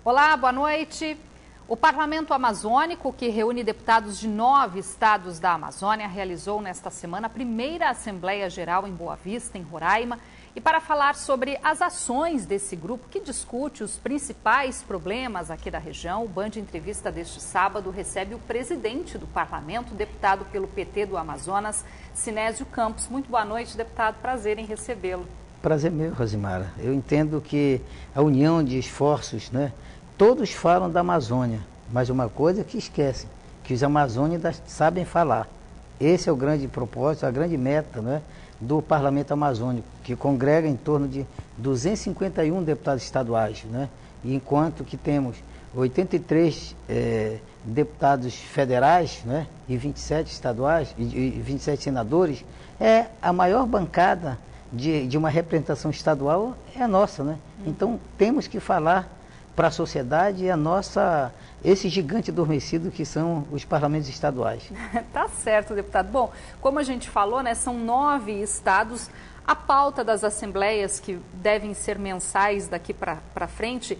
Olá, boa noite. O Parlamento Amazônico, que reúne deputados de 9 estados da Amazônia, realizou nesta semana a primeira Assembleia Geral em Boa Vista, em Roraima. E para falar sobre as ações desse grupo, que discute os principais problemas aqui da região, o Band Entrevista deste sábado recebe o presidente do Parlamento, deputado pelo PT do Amazonas, Sinésio Campos. Muito boa noite, deputado. Prazer em recebê-lo. Prazer meu, Rosimara. Eu entendo que a união de esforços, né? Todos falam da Amazônia, mas uma coisa que esquecem, que os amazônicos sabem falar. Esse é o grande propósito, a grande meta, né, do Parlamento Amazônico, que congrega em torno de 251 deputados estaduais, né? E enquanto que temos 83 deputados federais, né, e 27 estaduais, e 27 senadores, é a maior bancada de uma representação estadual é a nossa, né? Então temos que falar para a sociedade esse gigante adormecido que são os parlamentos estaduais. Tá certo, deputado. Bom, como a gente falou, né, são 9 estados. A pauta das assembleias, que devem ser mensais daqui para frente,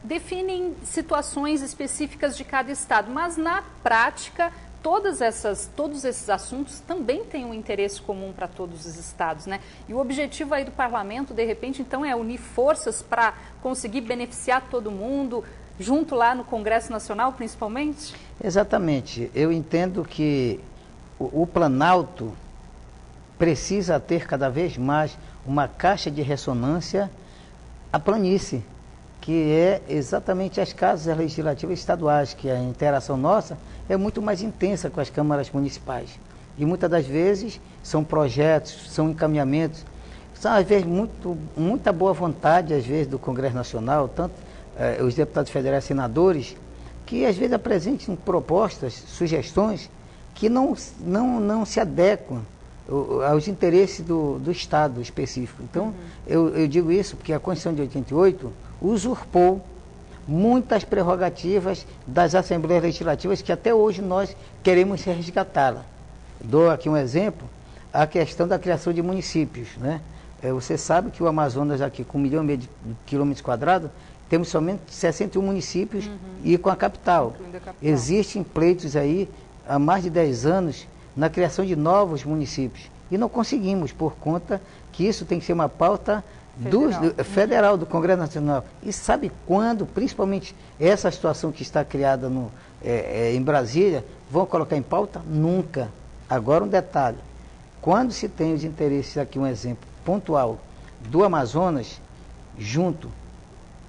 definem situações específicas de cada estado, mas na prática todos esses assuntos também têm um interesse comum para todos os estados, né? E o objetivo aí do parlamento, de repente, então, é unir forças para conseguir beneficiar todo mundo, junto lá no Congresso Nacional, principalmente? Exatamente. Eu entendo que o Planalto precisa ter cada vez mais uma caixa de ressonância à planície, que é exatamente as casas legislativas estaduais, que a interação nossa é muito mais intensa com as câmaras municipais. E muitas das vezes são projetos, são encaminhamentos, são às vezes muita boa vontade, às vezes, do Congresso Nacional, tanto os deputados federais e senadores, que às vezes apresentam propostas, sugestões, que não se adequam aos interesses do Estado específico. Então, eu digo isso porque a Constituição de 88 usurpou muitas prerrogativas das Assembleias Legislativas que até hoje nós queremos resgatá-la. Dou aqui um exemplo, a questão da criação de municípios, né? Você sabe que o Amazonas aqui, com 1,5 milhão de quilômetros quadrados, temos somente 61 municípios e com a capital. Existem pleitos aí há mais de 10 anos na criação de novos municípios. E não conseguimos, por conta que isso tem que ser uma pauta federal do Congresso Nacional. E sabe quando, principalmente essa situação que está criada em Brasília, vão colocar em pauta? Nunca. Agora um detalhe, quando se tem os interesses, aqui um exemplo pontual, do Amazonas, junto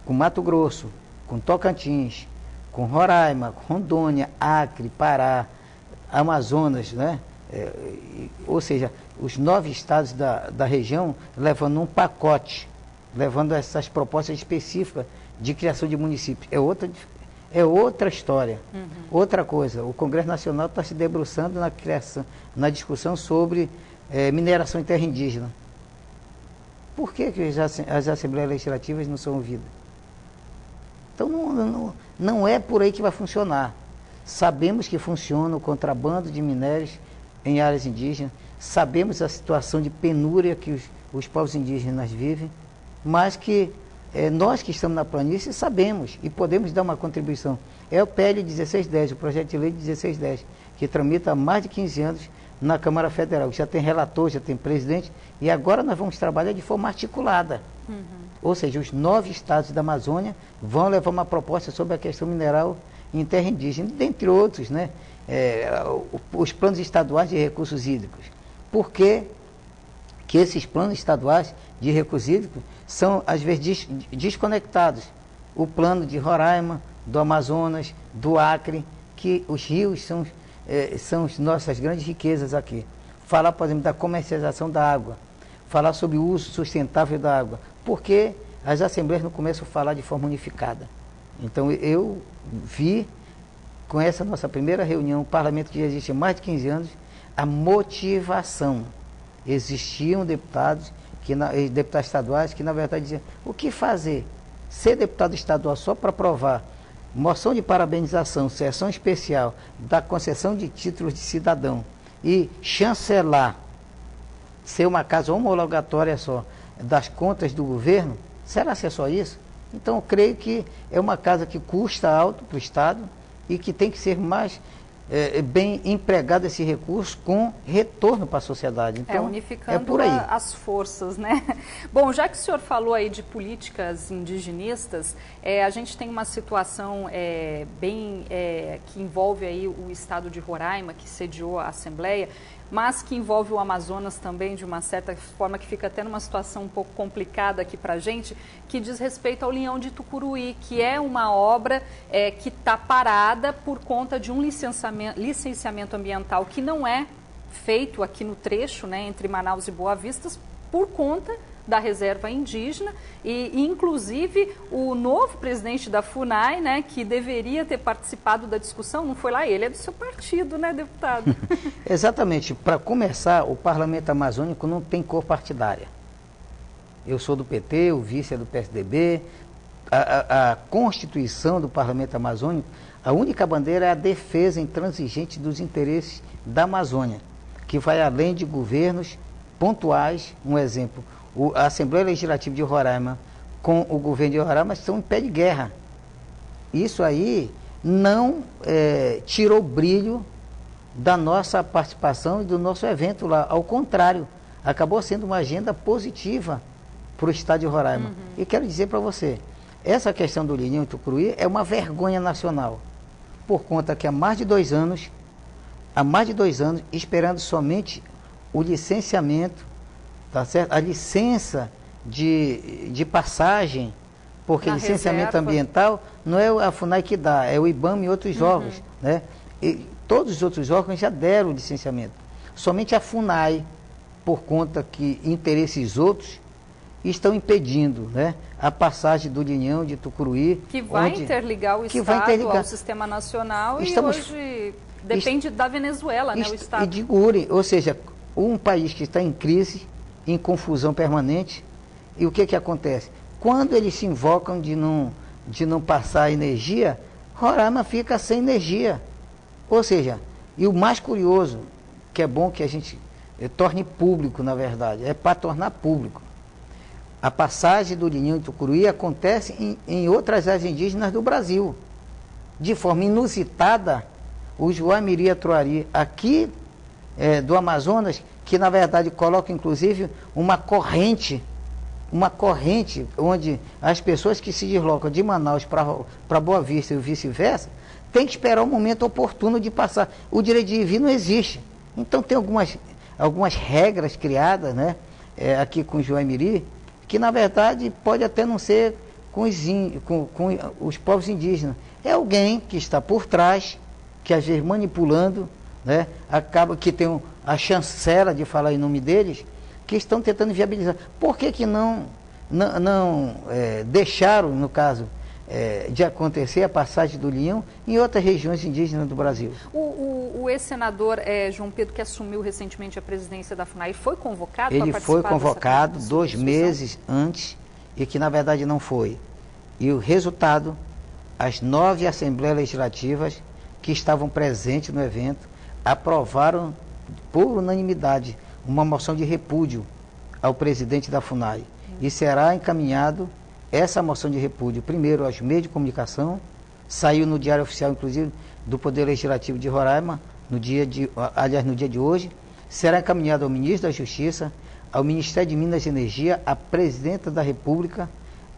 com Mato Grosso, com Tocantins, com Roraima, Rondônia, Acre, Pará, Amazonas, né? Ou seja, os 9 estados da região levando um pacote, levando essas propostas específicas de criação de municípios. É outra história. Outra coisa, o Congresso Nacional está se debruçando na discussão sobre mineração em terra indígena. Por que as Assembleias Legislativas não são ouvidas? Então não é por aí que vai funcionar. Sabemos que funciona o contrabando de minérios em áreas indígenas, sabemos a situação de penúria que os povos indígenas vivem, mas que nós que estamos na planície sabemos e podemos dar uma contribuição. É o PL 1610, o projeto de lei 1610, que tramita há mais de 15 anos na Câmara Federal. Já tem relator, já tem presidente, e agora nós vamos trabalhar de forma articulada. Ou seja, os 9 estados da Amazônia vão levar uma proposta sobre a questão mineral em terra indígena, dentre outros, né? Os planos estaduais de recursos hídricos. Por que esses planos estaduais de recursos hídricos são, às vezes, desconectados? O plano de Roraima, do Amazonas, do Acre, que os rios são as nossas grandes riquezas aqui. Falar, por exemplo, da comercialização da água, falar sobre o uso sustentável da água. Por que as assembleias não começam a falar de forma unificada? Então, eu vi, com essa nossa primeira reunião, o parlamento que já existe há mais de 15 anos, a motivação. Existiam deputados estaduais que, na verdade, diziam, o que fazer? Ser deputado estadual só para aprovar moção de parabenização, sessão especial da concessão de títulos de cidadão e chancelar, ser uma casa homologatória só das contas do governo, será que é só isso? Então, eu creio que é uma casa que custa alto para o Estado e que tem que ser mais bem empregado esse recurso com retorno para a sociedade. Então, unificando por aí. As forças, né? Bom, já que o senhor falou aí de políticas indigenistas, a gente tem uma situação que envolve aí o estado de Roraima, que sediou a Assembleia, mas que envolve o Amazonas também, de uma certa forma, que fica até numa situação um pouco complicada aqui para a gente, que diz respeito ao Linhão de Tucuruí, que é uma obra que está parada por conta de um licenciamento ambiental que não é feito aqui no trecho, né, entre Manaus e Boa Vista, por conta da reserva indígena e inclusive o novo presidente da FUNAI, né, que deveria ter participado da discussão, não foi lá, ele é do seu partido, né, deputado? Exatamente. Para começar, o Parlamento Amazônico não tem cor partidária. Eu sou do PT, o vice é do PSDB. A Constituição do Parlamento Amazônico, a única bandeira é a defesa intransigente dos interesses da Amazônia, que vai além de governos pontuais. Um exemplo, a Assembleia Legislativa de Roraima com o governo de Roraima estão em pé de guerra. Isso aí não tirou brilho da nossa participação e do nosso evento lá. Ao contrário, acabou sendo uma agenda positiva para o estado de Roraima. E quero dizer para você, essa questão do Linhão de Tucuruí é uma vergonha nacional, por conta que há mais de 2 anos, esperando somente o licenciamento, tá certo? A licença de passagem, porque licenciamento ambiental não é a FUNAI que dá, é o IBAMA e outros órgãos, né? E todos os outros órgãos já deram o licenciamento. Somente a FUNAI, por conta que interesses outros estão impedindo, né, a passagem do Linhão de Tucuruí. Que vai interligar o Estado ao Sistema Nacional e hoje depende da Venezuela, né, o Estado. E de Guri, ou seja, um país que está em crise, em confusão permanente, e o que acontece? Quando eles se invocam de não passar energia, Roraima fica sem energia. Ou seja, e o mais curioso, que é bom que a gente torne público, na verdade, é para tornar público. A passagem do Linhão de Tucuruí acontece em outras áreas indígenas do Brasil. De forma inusitada, o Joamiri Atuari, aqui do Amazonas, que na verdade coloca inclusive uma corrente onde as pessoas que se deslocam de Manaus para Boa Vista e vice-versa, tem que esperar o momento oportuno de passar. O direito de vir não existe. Então tem algumas regras criadas, né, aqui com o Joamiri, que na verdade pode até não ser com os povos indígenas. É alguém que está por trás, que às vezes manipulando, né, acaba que tem a chancela de falar em nome deles, que estão tentando viabilizar. Por que não deixaram, no caso, de acontecer a passagem do Linhão em outras regiões indígenas do Brasil? O ex-senador João Pedro, que assumiu recentemente a presidência da FUNAI, foi convocado para participar? Ele foi convocado 2 meses antes e que na verdade não foi. E o resultado, as 9 assembleias legislativas que estavam presentes no evento aprovaram por unanimidade uma moção de repúdio ao presidente da FUNAI. E será encaminhado essa moção de repúdio, primeiro aos meios de comunicação, saiu no Diário Oficial, inclusive, do Poder Legislativo de Roraima, no dia de hoje, será encaminhado ao Ministro da Justiça, ao Ministério de Minas e Energia, à Presidenta da República,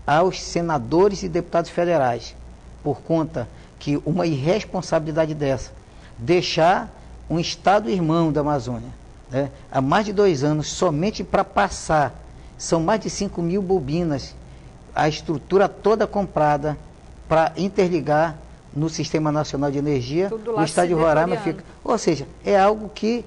aos senadores e deputados federais, por conta que uma irresponsabilidade dessa, deixar um Estado irmão da Amazônia, né, há mais de 2 anos, somente para passar, são mais de 5.000 bobinas, a estrutura toda comprada para interligar no Sistema Nacional de Energia, o estado de Roraima fica. Ou seja, é algo que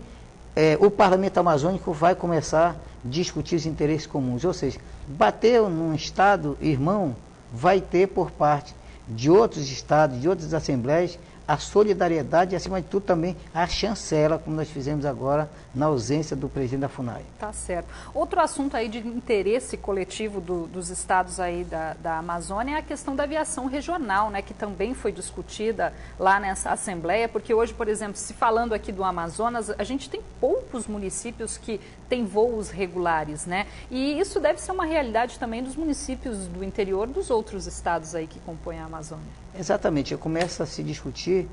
o Parlamento Amazônico vai começar a discutir os interesses comuns. Ou seja, bateu num estado irmão, vai ter por parte de outros estados, de outras assembleias, a solidariedade e, acima de tudo, também a chancela, como nós fizemos agora, na ausência do presidente da FUNAI. Tá certo. Outro assunto aí de interesse coletivo dos estados aí da Amazônia é a questão da aviação regional, né, que também foi discutida lá nessa Assembleia, porque hoje, por exemplo, se falando aqui do Amazonas, a gente tem poucos municípios que têm voos regulares, né? E isso deve ser uma realidade também dos municípios do interior dos outros estados aí que compõem a Amazônia. Exatamente, começa a se discutir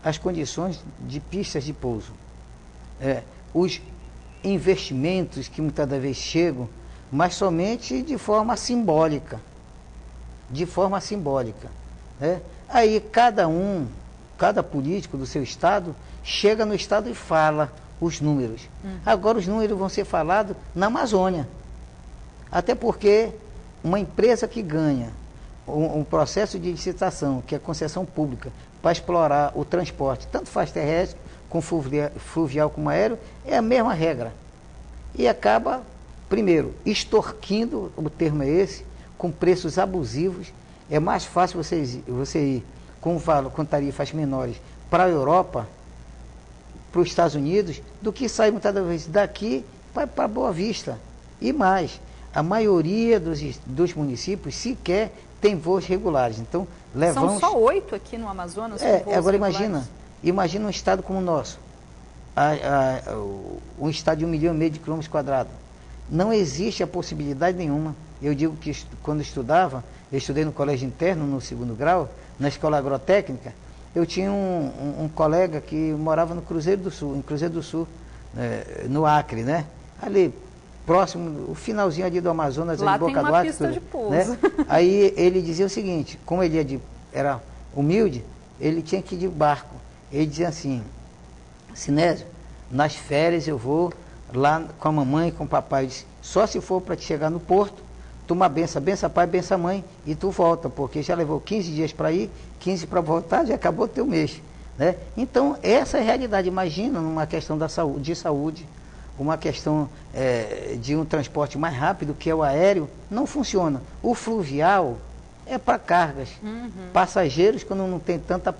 as condições de pistas de pouso. Os investimentos que muitas das vezes chegam, mas somente de forma simbólica. De forma simbólica. Aí cada político do seu estado, chega no estado e fala os números. Agora os números vão ser falados na Amazônia. Até porque uma empresa que ganha um processo de licitação, que é concessão pública, para explorar o transporte, tanto faz terrestre, com fluvial como aéreo, é a mesma regra. E acaba, primeiro, extorquindo, o termo é esse, com preços abusivos. É mais fácil você ir com tarifas menores para a Europa, para os Estados Unidos, do que sair muitas vezes daqui para Boa Vista. E mais, a maioria dos municípios sequer tem voos regulares. Então, levamos... São só 8 aqui no Amazonas com voos agora regulares. Imagina um estado como o nosso, um estado de 1,5 milhão de quilômetros quadrados. Não existe a possibilidade nenhuma. Eu digo que quando eu estudei no colégio interno, no 2º grau, na escola agrotécnica, eu tinha um colega que morava no Cruzeiro do Sul, no Acre, né? Ali, próximo, o finalzinho ali do Amazonas, lá ali, Boca tem uma do Acre, pista de pouso. Né? Aí ele dizia o seguinte, como ele era humilde, ele tinha que ir de barco. Ele dizia assim: Sinésio, nas férias eu vou lá com a mamãe e com o papai. Eu disse, só se for para te chegar no porto, tu uma benção pai, benção mãe, e tu volta, porque já levou 15 dias para ir, 15 para voltar, já acabou o teu mês. Né? Então, essa é a realidade. Imagina numa questão de saúde, uma questão de um transporte mais rápido, que é o aéreo, não funciona. O fluvial é para cargas. Passageiros, quando não tem tanta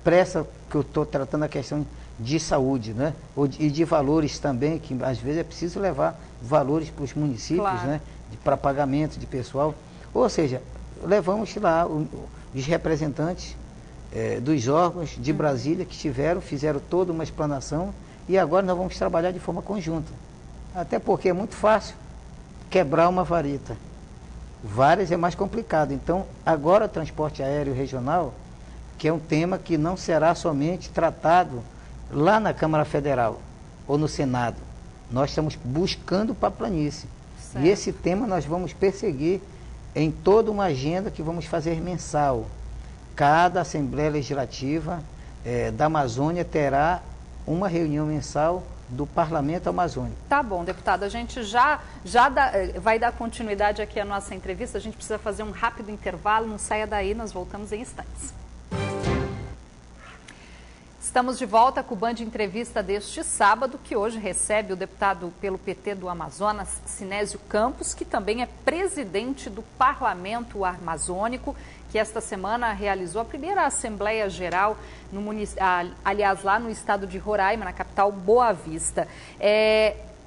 pressa, que eu estou tratando a questão de saúde, né? E de valores também, que às vezes é preciso levar valores para os municípios, claro, né? Para pagamento de pessoal. Ou seja, levamos lá os representantes dos órgãos de Brasília que fizeram toda uma explanação, e agora nós vamos trabalhar de forma conjunta. Até porque é muito fácil quebrar uma vareta. Várias é mais complicado. Então, agora o transporte aéreo regional, que é um tema que não será somente tratado lá na Câmara Federal ou no Senado. Nós estamos buscando para a planície. Certo. E esse tema nós vamos perseguir em toda uma agenda que vamos fazer mensal. Cada Assembleia Legislativa da Amazônia terá uma reunião mensal do Parlamento Amazônico. Tá bom, deputado, a gente vai dar continuidade aqui à nossa entrevista. A gente precisa fazer um rápido intervalo, não saia daí, nós voltamos em instantes. Estamos de volta com o Band Entrevista deste sábado, que hoje recebe o deputado pelo PT do Amazonas, Sinésio Campos, que também é presidente do Parlamento Amazônico, que esta semana realizou a primeira Assembleia Geral, aliás, lá no estado de Roraima, na capital Boa Vista.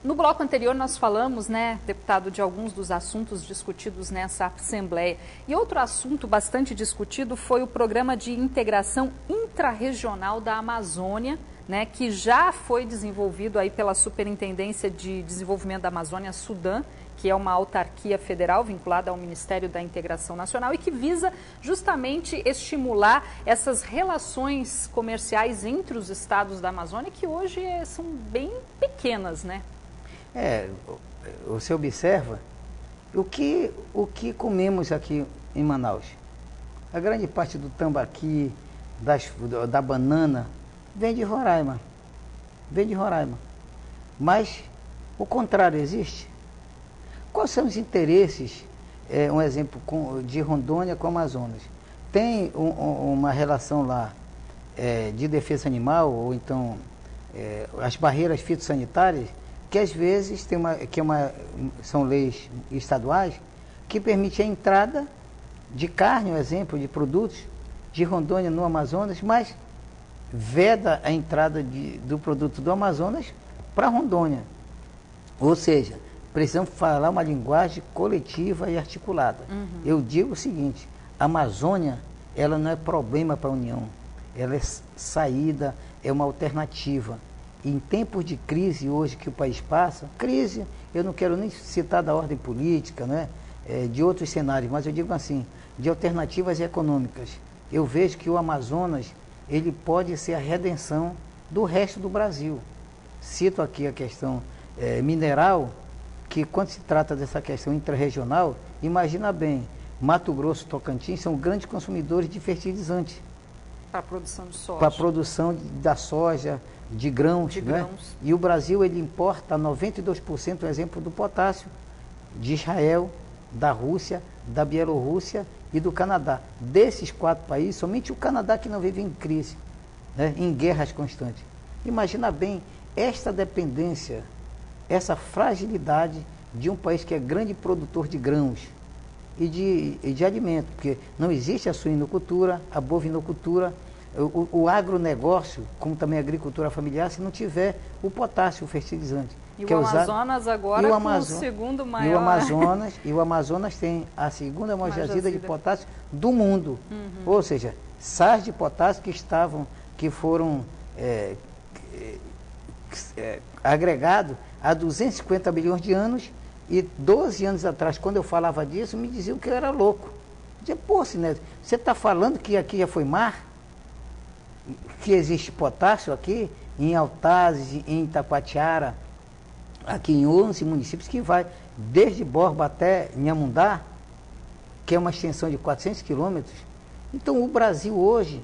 No bloco anterior nós falamos, né, deputado, de alguns dos assuntos discutidos nessa Assembleia. E outro assunto bastante discutido foi o Programa de Integração Intrarregional da Amazônia, né, que já foi desenvolvido aí pela Superintendência de Desenvolvimento da Amazônia, Sudã, que é uma autarquia federal vinculada ao Ministério da Integração Nacional e que visa justamente estimular essas relações comerciais entre os estados da Amazônia, que hoje são bem pequenas, né? Você observa o que comemos aqui em Manaus. A grande parte do tambaqui, da banana, vem de Roraima. Mas o contrário existe. Quais são os interesses, um exemplo, de Rondônia com Amazonas? Tem uma relação lá de defesa animal, ou então as barreiras fitossanitárias, que às vezes são leis estaduais que permitem a entrada de carne, um exemplo, de produtos de Rondônia no Amazonas, mas veda a entrada do produto do Amazonas para Rondônia. Ou seja, precisamos falar uma linguagem coletiva e articulada. Eu digo o seguinte, a Amazônia, ela não é problema para a União, ela é saída, é uma alternativa. E em tempos de crise hoje que o país passa, crise, eu não quero nem citar da ordem política, né, de outros cenários, mas eu digo assim, de alternativas econômicas. Eu vejo que o Amazonas, ele pode ser a redenção do resto do Brasil. Cito aqui a questão mineral, que quando se trata dessa questão intrarregional, imagina bem, Mato Grosso e Tocantins são grandes consumidores de fertilizantes. Para a produção de soja. Para a produção da soja, de grãos. E o Brasil, ele importa 92%, exemplo do potássio, de Israel, da Rússia, da Bielorrússia e do Canadá. Desses 4 países, somente o Canadá que não vive em crise, né, em guerras constantes. Imagina bem esta dependência, essa fragilidade de um país que é grande produtor de grãos e de alimento, porque não existe a suinocultura, a bovinocultura, o agronegócio, como também a agricultura familiar, se não tiver o potássio, o fertilizante. E o Amazonas agora com o segundo maior. E o Amazonas tem a segunda maior jazida de potássio do mundo. Ou seja, sais de potássio que foram agregados há 250 milhões de anos, e 12 anos atrás, quando eu falava disso, me diziam que eu era louco. Dizia, pô, Sinédrio, você está falando que aqui já foi mar? Que existe potássio aqui? Em Altazes, em Itacoatiara, aqui em 11 municípios, que vai desde Borba até Inhamundá, que é uma extensão de 400 quilômetros. Então, o Brasil hoje,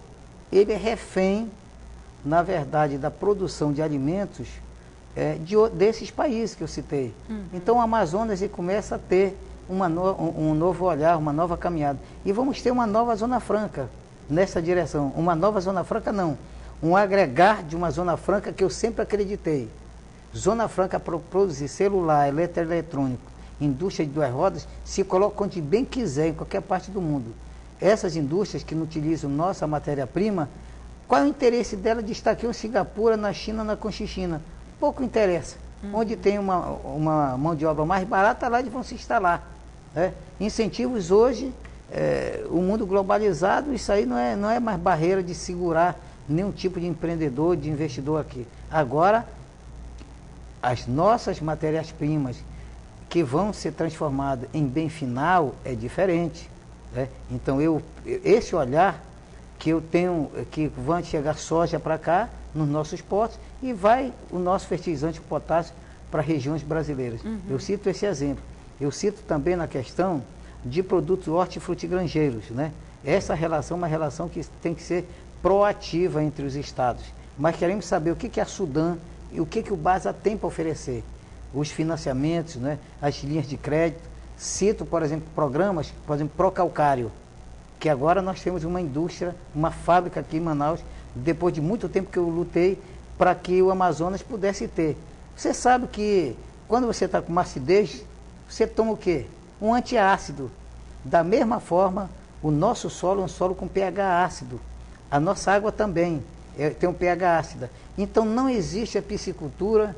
ele é refém, na verdade, da produção de alimentos desses países que eu citei. Então, o Amazonas ele começa a ter um novo olhar, uma nova caminhada. E vamos ter uma nova Zona Franca nessa direção. Uma nova Zona Franca, não. Um agregar de uma Zona Franca que eu sempre acreditei. Zona Franca para produzir celular, eletroeletrônico, indústria de 2 rodas, se coloca onde bem quiser, em qualquer parte do mundo. Essas indústrias que não utilizam nossa matéria-prima, qual é o interesse dela de estar aqui em Singapura, na China, na Conchichina? Pouco interessa. Onde tem uma mão de obra mais barata, lá eles vão se instalar. Incentivos hoje, o mundo globalizado, isso aí não é mais barreira de segurar nenhum tipo de empreendedor, de investidor aqui. Agora, as nossas matérias-primas que vão ser transformadas em bem final é diferente. Então, esse olhar que eu tenho, que vão chegar soja para cá, nos nossos portos, e vai o nosso fertilizante potássio para regiões brasileiras. Eu cito esse exemplo. Eu cito também na questão de produtos hortifrutigranjeiros. Essa relação é uma relação que tem que ser proativa entre os estados. Mas queremos saber o que a Sudam e o que o BASA tem para oferecer. Os financiamentos, as linhas de crédito. Cito, por exemplo, programas, por exemplo, Procalcário, que agora nós temos uma indústria, uma fábrica aqui em Manaus, depois de muito tempo que eu lutei para que o Amazonas pudesse ter. Você sabe que quando você está com uma acidez, você toma o quê? Um antiácido. Da mesma forma, o nosso solo é um solo com pH ácido. A nossa água também tem um pH ácido. Então não existe a piscicultura,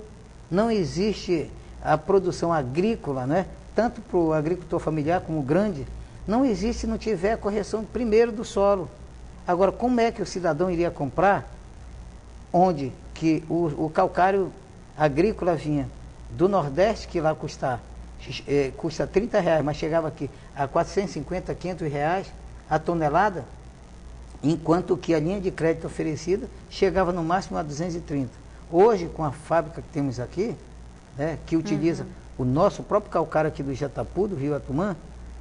não existe a produção agrícola, tanto para o agricultor familiar como o grande, não existe se não tiver a correção primeiro do solo. Agora, como é que o cidadão iria comprar onde que o calcário agrícola vinha do Nordeste, que lá custa R$30, mas chegava aqui a 450, R$500 a tonelada, enquanto que a linha de crédito oferecida chegava no máximo a 230. Hoje, com a fábrica que temos aqui, que utiliza o nosso próprio calcário aqui do Jatapu, do Rio Atumã,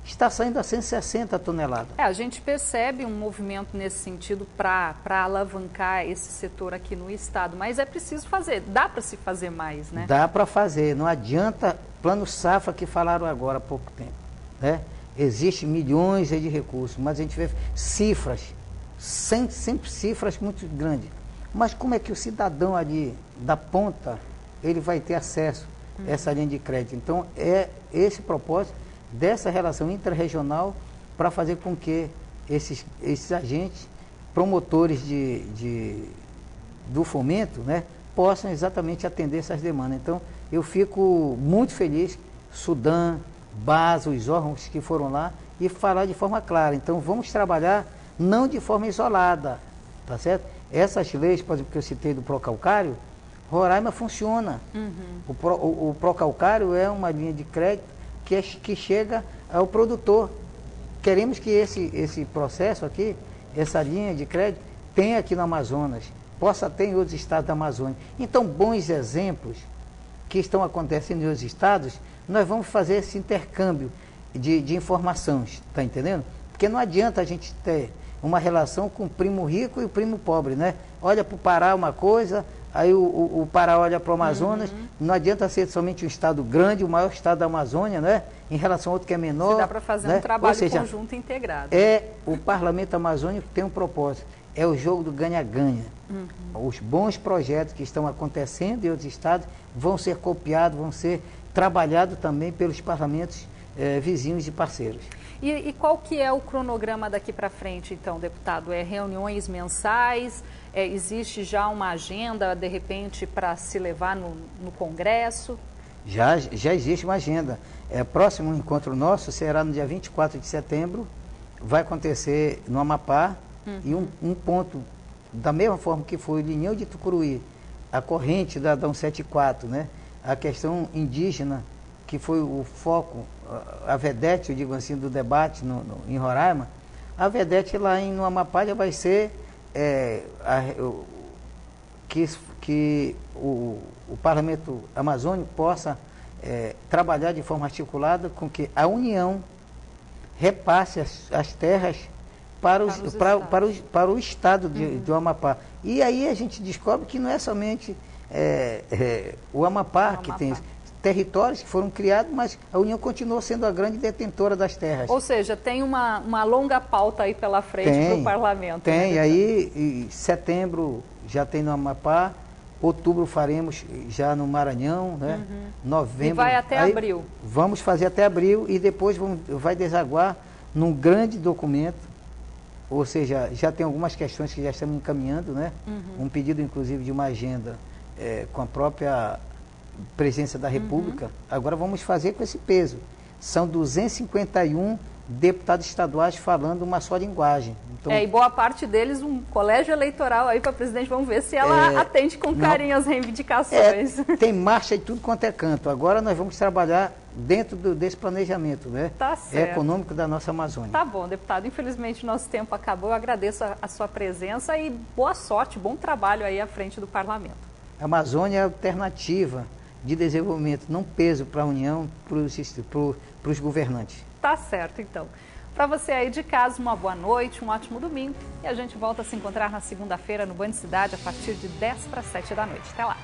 está saindo a 160 toneladas. A gente percebe um movimento nesse sentido para alavancar esse setor aqui no estado, mas é preciso fazer, dá para se fazer mais, Dá para fazer, não adianta plano safra que falaram agora há pouco tempo, Existem milhões de recursos, mas a gente vê cifras, sempre cifras muito grandes. Mas como é que o cidadão ali da ponta, ele vai ter acesso a essa linha de crédito? Então, é esse propósito dessa relação intrarregional para fazer com que esses agentes, promotores de do fomento, né, possam exatamente atender essas demandas. Então, eu fico muito feliz, Sudam, BASA, os órgãos que foram lá, e falar de forma clara. Então, vamos trabalhar não de forma isolada, tá certo? Essas leis, por exemplo, que eu citei do Procalcário, Roraima funciona. O Procalcário é uma linha de crédito que chega ao produtor. Queremos que esse processo aqui, essa linha de crédito, tenha aqui no Amazonas, possa ter em outros estados da Amazônia. Então, bons exemplos que estão acontecendo em outros estados, nós vamos fazer esse intercâmbio de informações, tá entendendo? Porque não adianta a gente ter uma relação com o primo rico e o primo pobre, né? Olha para o Pará uma coisa, aí o Pará olha para o Amazonas, não adianta ser somente um estado grande, o maior estado da Amazônia, né? Em relação ao outro que é menor. Dá para fazer, né, um trabalho conjunto integrado. O Parlamento Amazônico tem um propósito, é o jogo do ganha-ganha. Os bons projetos que estão acontecendo em outros estados vão ser copiados, vão ser trabalhados também pelos parlamentos vizinhos e parceiros. E qual que é o cronograma daqui para frente, então, deputado? É reuniões mensais? Existe já uma agenda, de repente, para se levar no Congresso? Já existe uma agenda. Próximo encontro nosso será no dia 24 de setembro, vai acontecer no Amapá, e um ponto, da mesma forma que foi o Linhão de Tucuruí, a corrente da 174, né? A questão indígena, que foi o foco, a vedete, eu digo assim, do debate em Roraima, a vedete lá no Amapá já vai ser que o Parlamento Amazônico possa trabalhar de forma articulada com que a União repasse as terras para o estado do Amapá. E aí a gente descobre que não é somente o Amapá que tem territórios que foram criados, mas a União continuou sendo a grande detentora das terras. Ou seja, tem uma longa pauta aí pela frente para o parlamento. Tem, né? Aí em setembro já tem no Amapá, outubro faremos já no Maranhão, né? Novembro. E vai até abril. Vamos fazer até abril e depois vai desaguar num grande documento, ou seja, já tem algumas questões que já estamos encaminhando, né? Um pedido inclusive de uma agenda com a própria presidência da República. Agora vamos fazer com esse peso. São 251 deputados estaduais falando uma só linguagem. Então, e boa parte deles um colégio eleitoral aí para presidente. Vamos ver se ela atende com carinho as reivindicações. Tem marcha de tudo quanto é canto. Agora nós vamos trabalhar dentro desse planejamento, né? Tá certo. Econômico da nossa Amazônia. Tá bom, deputado. Infelizmente nosso tempo acabou. Eu agradeço a sua presença e boa sorte, bom trabalho aí à frente do parlamento. A Amazônia é alternativa de desenvolvimento, não peso para a União, para os governantes. Tá certo, então. Para você aí de casa, uma boa noite, um ótimo domingo. E a gente volta a se encontrar na segunda-feira no Band Cidade a partir de 10 para 7 da noite. Até lá.